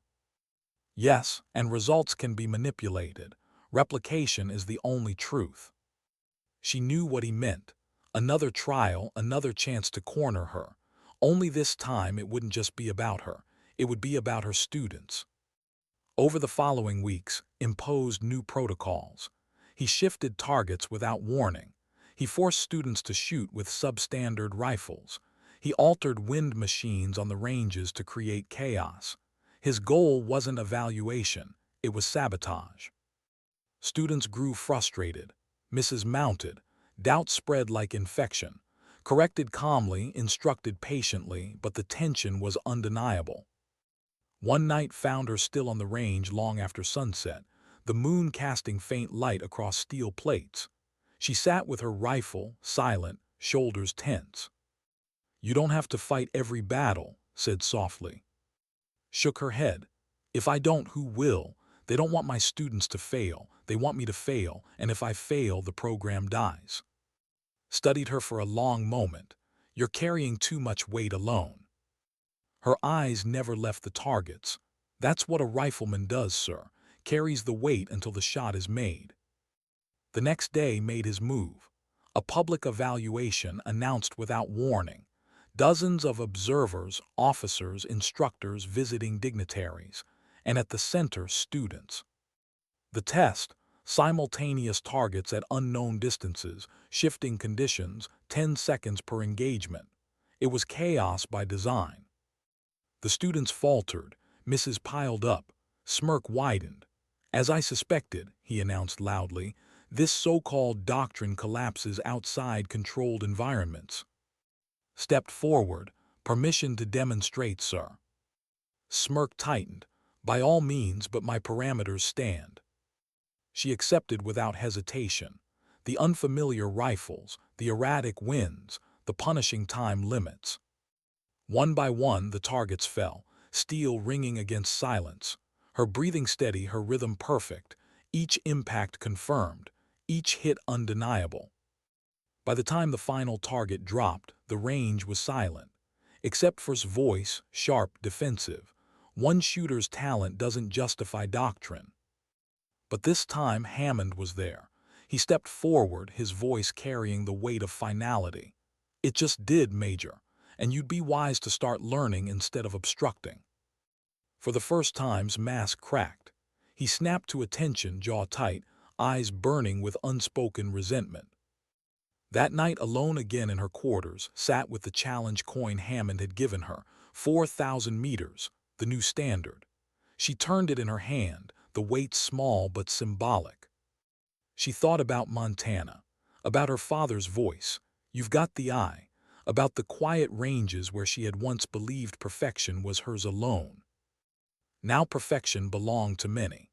"Yes, and results can be manipulated. Replication is the only truth." She knew what he meant. Another trial, another chance to corner her. Only this time it wouldn't just be about her. It would be about her students. Over the following weeks, imposed new protocols. He shifted targets without warning. He forced students to shoot with substandard rifles. He altered wind machines on the ranges to create chaos. His goal wasn't evaluation, it was sabotage. Students grew frustrated. Misses mounted. Doubt spread like infection. Corrected calmly, instructed patiently, but the tension was undeniable. One night found her still on the range long after sunset, the moon casting faint light across steel plates. She sat with her rifle, silent, shoulders tense. "You don't have to fight every battle," said softly. Shook her head. "If I don't, who will? They don't want my students to fail. They want me to fail, and if I fail, the program dies." Studied her for a long moment. You're carrying too much weight alone." Her eyes never left the targets. "That's what a rifleman does, sir. Carries the weight until the shot is made." The next day made his move. A public evaluation announced without warning. Dozens of observers, officers, instructors visiting dignitaries, and at the center, students. The test, simultaneous targets at unknown distances, shifting conditions, 10 seconds per engagement. It was chaos by design. The students faltered, misses piled up, smirk widened. "As I suspected," he announced loudly, "this so-called doctrine collapses outside controlled environments." Stepped forward, "Permission to demonstrate, sir." Smirk tightened, "By all means, but my parameters stand." She accepted without hesitation. The unfamiliar rifles, the erratic winds, the punishing time limits. One by one the targets fell, steel ringing against silence. Her breathing steady, her rhythm perfect, each impact confirmed, each hit undeniable. By the time the final target dropped, the range was silent. Except for his voice, sharp, defensive. One shooter's talent doesn't justify doctrine. But this time Hammond was there. He stepped forward, his voice carrying the weight of finality. "It just did, Major, and you'd be wise to start learning instead of obstructing." For the first time's mask cracked. He snapped to attention, jaw tight, eyes burning with unspoken resentment. That night, alone again in her quarters, sat with the challenge coin Hammond had given her, 4,000 meters, the new standard. She turned it in her hand, the weight small but symbolic. She thought about Montana, about her father's voice, "You've got the eye," about the quiet ranges where she had once believed perfection was hers alone. Now perfection belonged to many.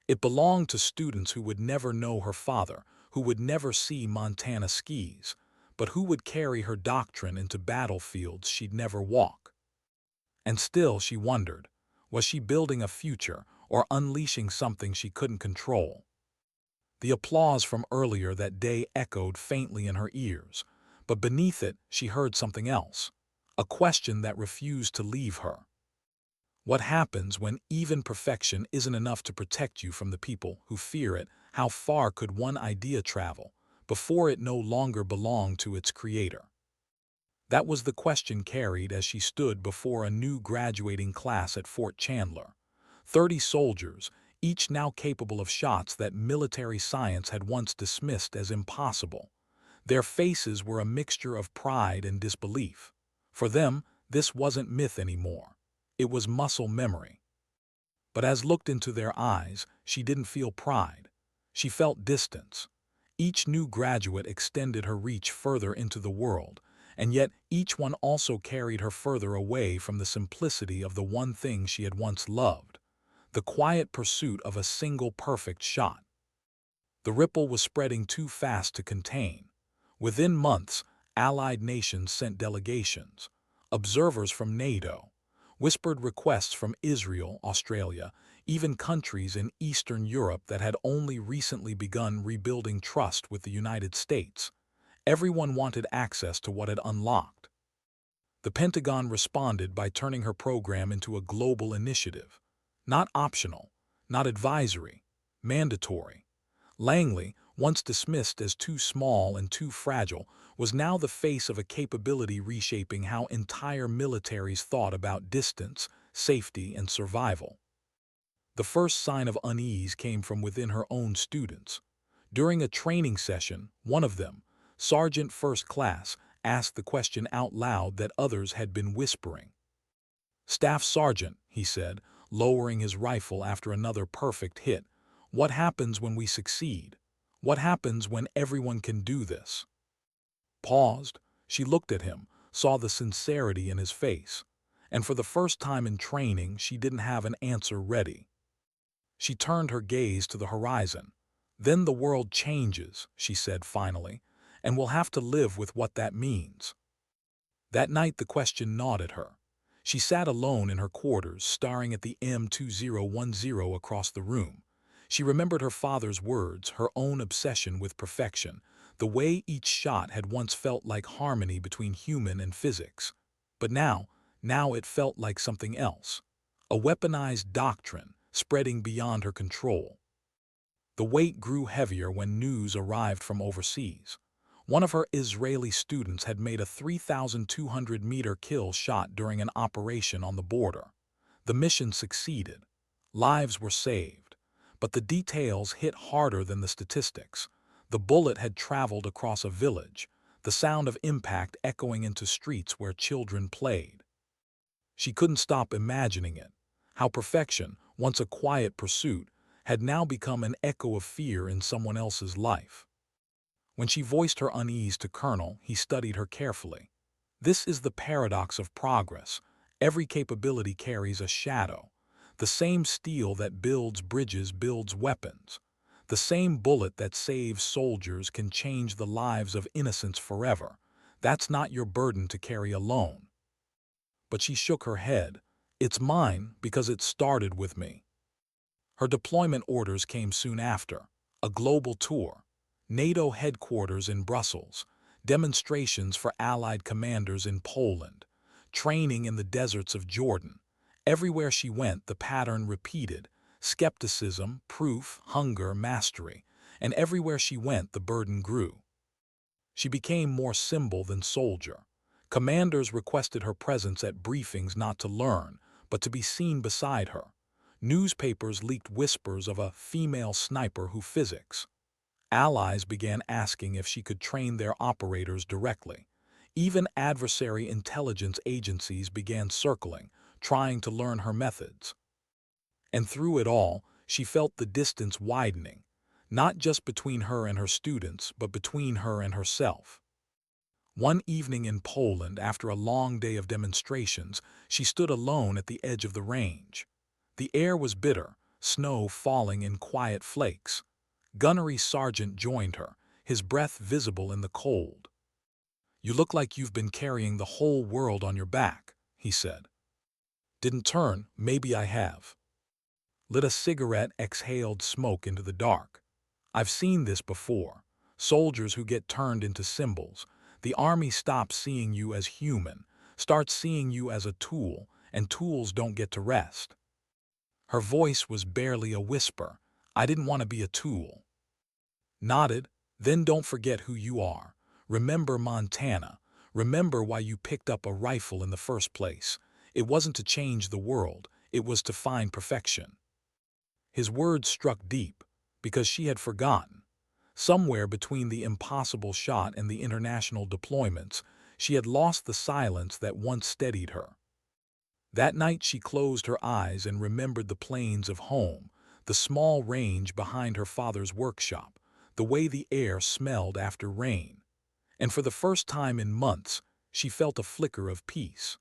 It belonged to students who would never know her father, who would never see Montana skis, but who would carry her doctrine into battlefields she'd never walk. And still she wondered, was she building a future or unleashing something she couldn't control? The applause from earlier that day echoed faintly in her ears, but beneath it she heard something else, a question that refused to leave her. What happens when even perfection isn't enough to protect you from the people who fear it? How far could one idea travel before it no longer belonged to its creator? That was the question carried as she stood before a new graduating class at Fort Chandler. 30 soldiers, each now capable of shots that military science had once dismissed as impossible. Their faces were a mixture of pride and disbelief. For them, this wasn't myth anymore. It was muscle memory. But as looked into their eyes, she didn't feel pride. She felt distance. Each new graduate extended her reach further into the world, and yet each one also carried her further away from the simplicity of the one thing she had once loved, the quiet pursuit of a single perfect shot. The ripple was spreading too fast to contain. Within months, allied nations sent delegations, observers from NATO, whispered requests from Israel, Australia, even countries in Eastern Europe that had only recently begun rebuilding trust with the United States. Everyone wanted access to what had unlocked. The Pentagon responded by turning her program into a global initiative. Not optional, not advisory, mandatory. Langley, once dismissed as too small and too fragile, was now the face of a capability reshaping how entire militaries thought about distance, safety, and survival. The first sign of unease came from within her own students. During a training session, one of them, Sergeant First Class, asked the question out loud that others had been whispering. "Staff Sergeant," he said, lowering his rifle after another perfect hit, "what happens when we succeed? What happens when everyone can do this?" Paused. She looked at him, saw the sincerity in his face, and for the first time in training she didn't have an answer ready. She turned her gaze to the horizon. "Then the world changes," she said finally, "and we'll have to live with what that means." That night the question gnawed at her. She sat alone in her quarters, staring at the M2010 across the room. She remembered her father's words, her own obsession with perfection, The way each shot had once felt like harmony between human and physics. But now it felt like something else. A weaponized doctrine spreading beyond her control. The weight grew heavier when news arrived from overseas. One of her Israeli students had made a 3,200-meter kill shot during an operation on the border. The mission succeeded. Lives were saved. But the details hit harder than the statistics. The bullet had traveled across a village, the sound of impact echoing into streets where children played. She couldn't stop imagining it, how perfection, once a quiet pursuit, had now become an echo of fear in someone else's life. When she voiced her unease to Colonel, he studied her carefully. This is the paradox of progress. Every capability carries a shadow. The same steel that builds bridges builds weapons. The same bullet that saves soldiers can change the lives of innocents forever. That's not your burden to carry alone. But she shook her head. It's mine because it started with me. Her deployment orders came soon after. A global tour, NATO headquarters in Brussels, demonstrations for Allied commanders in Poland, training in the deserts of Jordan. Everywhere she went, the pattern repeated: skepticism, proof, hunger, mastery. And everywhere she went, the burden grew. She became more symbol than soldier. Commanders requested her presence at briefings not to learn, but to be seen beside her. Newspapers leaked whispers of a female sniper who physics. Allies began asking if she could train their operators directly. Even adversary intelligence agencies began circling, trying to learn her methods. And through it all, she felt the distance widening, not just between her and her students, but between her and herself. One evening in Poland, after a long day of demonstrations, she stood alone at the edge of the range. The air was bitter, snow falling in quiet flakes. Gunnery Sergeant joined her, his breath visible in the cold. "You look like you've been carrying the whole world on your back," he said. Didn't turn, maybe I have. Lit a cigarette, exhaled smoke into the dark. I've seen this before. Soldiers who get turned into symbols. The army stops seeing you as human, starts seeing you as a tool, and tools don't get to rest. Her voice was barely a whisper. I didn't want to be a tool. Nodded. Then don't forget who you are. Remember Montana. Remember why you picked up a rifle in the first place. It wasn't to change the world. It was to find perfection. His words struck deep, because she had forgotten. Somewhere between the impossible shot and the international deployments, she had lost the silence that once steadied her. That night she closed her eyes and remembered the plains of home, the small range behind her father's workshop, the way the air smelled after rain. And for the first time in months, she felt a flicker of peace.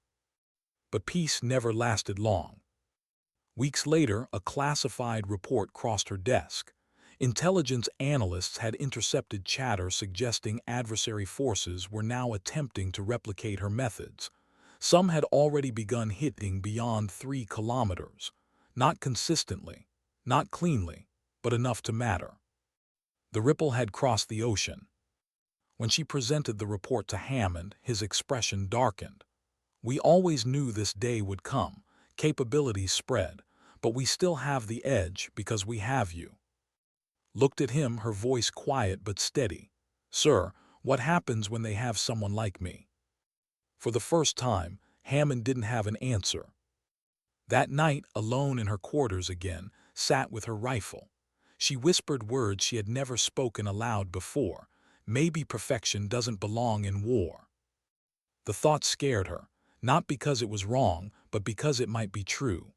But peace never lasted long. Weeks later, a classified report crossed her desk. Intelligence analysts had intercepted chatter suggesting adversary forces were now attempting to replicate her methods. Some had already begun hitting beyond 3 kilometers. Not consistently, not cleanly, but enough to matter. The ripple had crossed the ocean. When she presented the report to Hammond, his expression darkened. We always knew this day would come. Capabilities spread, but we still have the edge because we have you. Looked at him, her voice quiet but steady. Sir, what happens when they have someone like me? For the first time, Hammond didn't have an answer. That night, alone in her quarters again, sat with her rifle. She whispered words she had never spoken aloud before. Maybe perfection doesn't belong in war. The thought scared her, not because it was wrong, but because it might be true.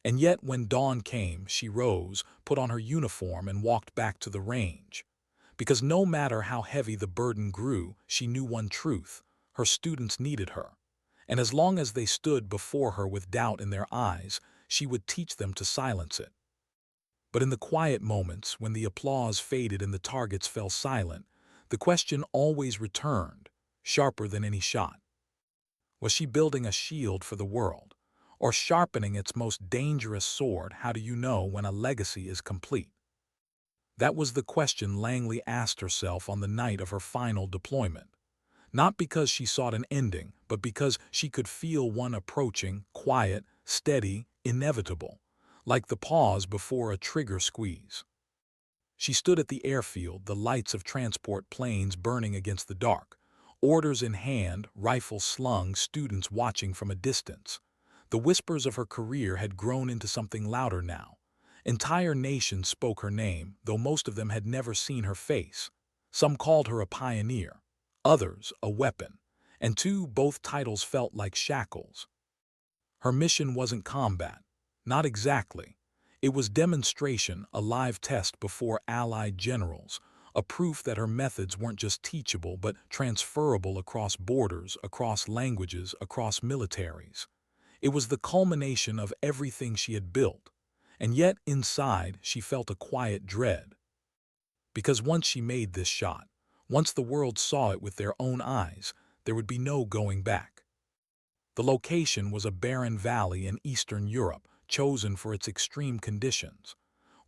And yet when dawn came, she rose, put on her uniform and walked back to the range. Because no matter how heavy the burden grew, she knew one truth: her students needed her. And as long as they stood before her with doubt in their eyes, she would teach them to silence it. But in the quiet moments, when the applause faded and the targets fell silent, the question always returned, sharper than any shot. Was she building a shield for the world? Or sharpening its most dangerous sword? How do you know when a legacy is complete? That was the question Langley asked herself on the night of her final deployment. Not because she sought an ending, but because she could feel one approaching, quiet, steady, inevitable, like the pause before a trigger squeeze. She stood at the airfield, the lights of transport planes burning against the dark, orders in hand, rifle slung, students watching from a distance. The whispers of her career had grown into something louder now. Entire nations spoke her name, though most of them had never seen her face. Some called her a pioneer, others a weapon, and both titles felt like shackles. Her mission wasn't combat. Not exactly. It was demonstration, a live test before Allied generals, a proof that her methods weren't just teachable but transferable across borders, across languages, across militaries. It was the culmination of everything she had built, and yet inside she felt a quiet dread. Because once she made this shot, once the world saw it with their own eyes, there would be no going back. The location was a barren valley in Eastern Europe, chosen for its extreme conditions.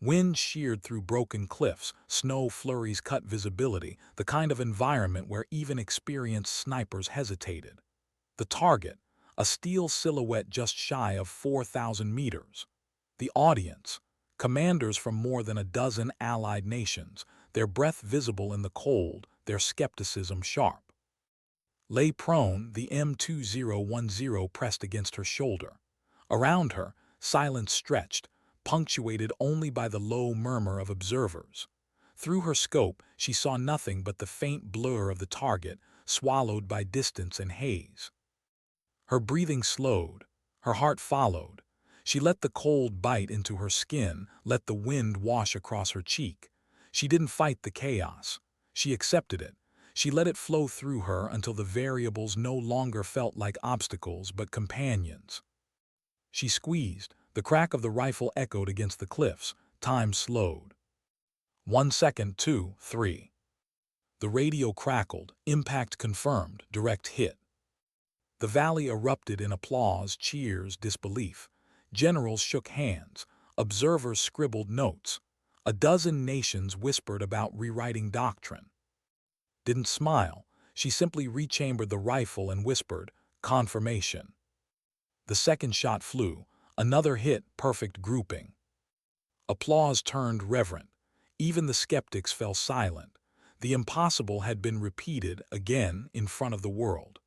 Wind sheared through broken cliffs, snow flurries cut visibility, the kind of environment where even experienced snipers hesitated. The target, a steel silhouette just shy of 4,000 meters. The audience, commanders from more than a dozen allied nations, their breath visible in the cold, their skepticism sharp. Lay prone, the M2010 pressed against her shoulder. Around her, silence stretched, punctuated only by the low murmur of observers. Through her scope, she saw nothing but the faint blur of the target, swallowed by distance and haze. Her breathing slowed, her heart followed. She let the cold bite into her skin, let the wind wash across her cheek. She didn't fight the chaos. She accepted it. She let it flow through her until the variables no longer felt like obstacles but companions. She squeezed. The crack of the rifle echoed against the cliffs. Time slowed. 1 second, 2, 3. The radio crackled. Impact confirmed. Direct hit. The valley erupted in applause, cheers, disbelief. Generals shook hands. Observers scribbled notes. A dozen nations whispered about rewriting doctrine. Didn't smile. She simply rechambered the rifle and whispered, "Confirmation." The second shot flew. Another hit, perfect grouping. Applause turned reverent. Even the skeptics fell silent. The impossible had been repeated again in front of the world.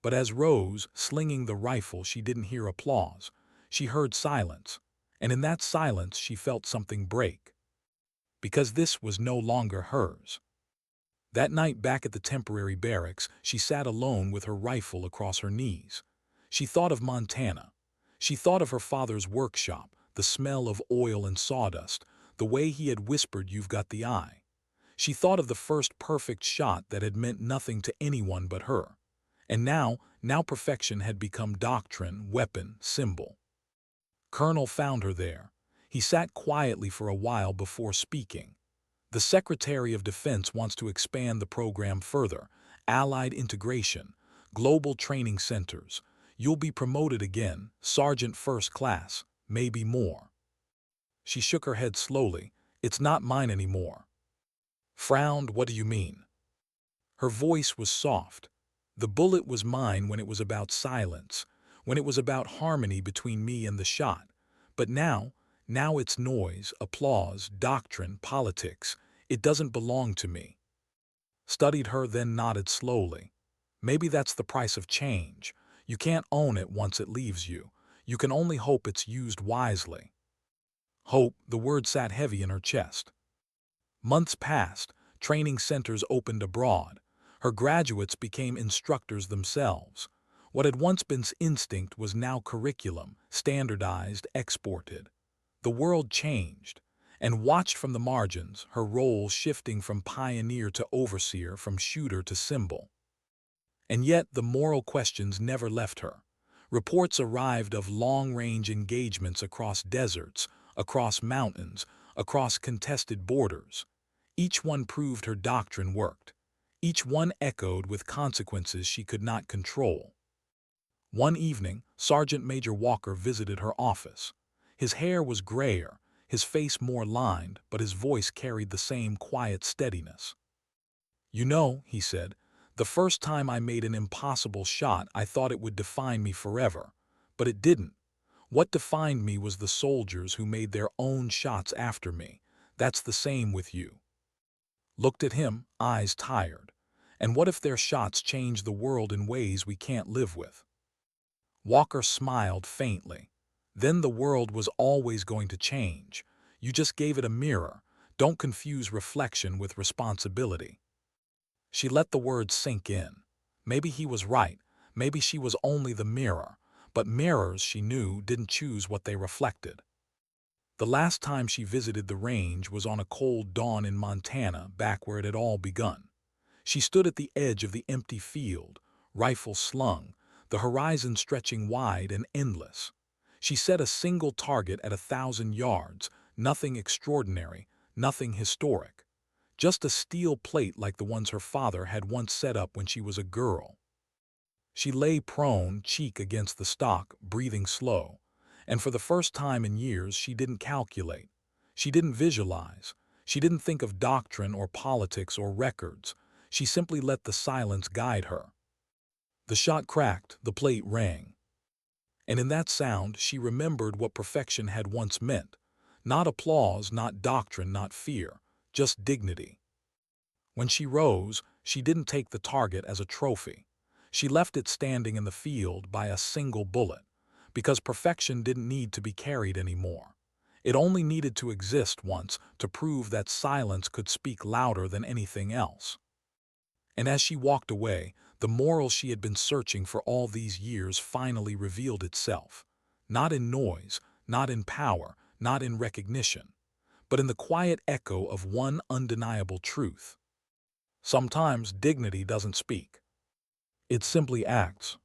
But as Rose, slinging the rifle, she didn't hear applause. She heard silence, and in that silence she felt something break. Because this was no longer hers. That night back at the temporary barracks, she sat alone with her rifle across her knees. She thought of Montana. She thought of her father's workshop, the smell of oil and sawdust, the way he had whispered, "You've got the eye." She thought of the first perfect shot that had meant nothing to anyone but her. And now perfection had become doctrine, weapon, symbol. Colonel found her there. He sat quietly for a while before speaking. "The Secretary of Defense wants to expand the program further. Allied integration, global training centers. You'll be promoted again, Sergeant First Class, maybe more." She shook her head slowly. "It's not mine anymore." Frowned. "What do you mean?" Her voice was soft. "The bullet was mine when it was about silence, when it was about harmony between me and the shot. But now it's noise, applause, doctrine, politics. It doesn't belong to me." Studied her, then nodded slowly. "Maybe that's the price of change. You can't own it once it leaves you. You can only hope it's used wisely." Hope, the word sat heavy in her chest. Months passed. Training centers opened abroad. Her graduates became instructors themselves. What had once been instinct was now curriculum, standardized, exported. The world changed, and watched from the margins, her role shifting from pioneer to overseer, from shooter to symbol. And yet the moral questions never left her. Reports arrived of long-range engagements across deserts, across mountains, across contested borders. Each one proved her doctrine worked. Each one echoed with consequences she could not control. One evening, Sergeant Major Walker visited her office. His hair was grayer, his face more lined, but his voice carried the same quiet steadiness. "You know," he said, "the first time I made an impossible shot, I thought it would define me forever. But it didn't. What defined me was the soldiers who made their own shots after me. That's the same with you." Looked at him, eyes tired. "And what if their shots change the world in ways we can't live with?" Walker smiled faintly. "Then the world was always going to change. You just gave it a mirror. Don't confuse reflection with responsibility." She let the words sink in. Maybe he was right. Maybe she was only the mirror. But mirrors, she knew, didn't choose what they reflected. The last time she visited the range was on a cold dawn in Montana, back where it had all begun. She stood at the edge of the empty field, rifle slung, the horizon stretching wide and endless. She set a single target at 1,000 yards, nothing extraordinary, nothing historic. Just a steel plate like the ones her father had once set up when she was a girl. She lay prone, cheek against the stock, breathing slow. And for the first time in years, she didn't calculate. She didn't visualize. She didn't think of doctrine or politics or records. She simply let the silence guide her. The shot cracked, the plate rang. And in that sound, she remembered what perfection had once meant. Not applause, not doctrine, not fear, just dignity. When she rose, she didn't take the target as a trophy. She left it standing in the field by a single bullet, because perfection didn't need to be carried anymore. It only needed to exist once to prove that silence could speak louder than anything else. And as she walked away, the moral she had been searching for all these years finally revealed itself. Not in noise, not in power, not in recognition, but in the quiet echo of one undeniable truth. Sometimes dignity doesn't speak. It simply acts.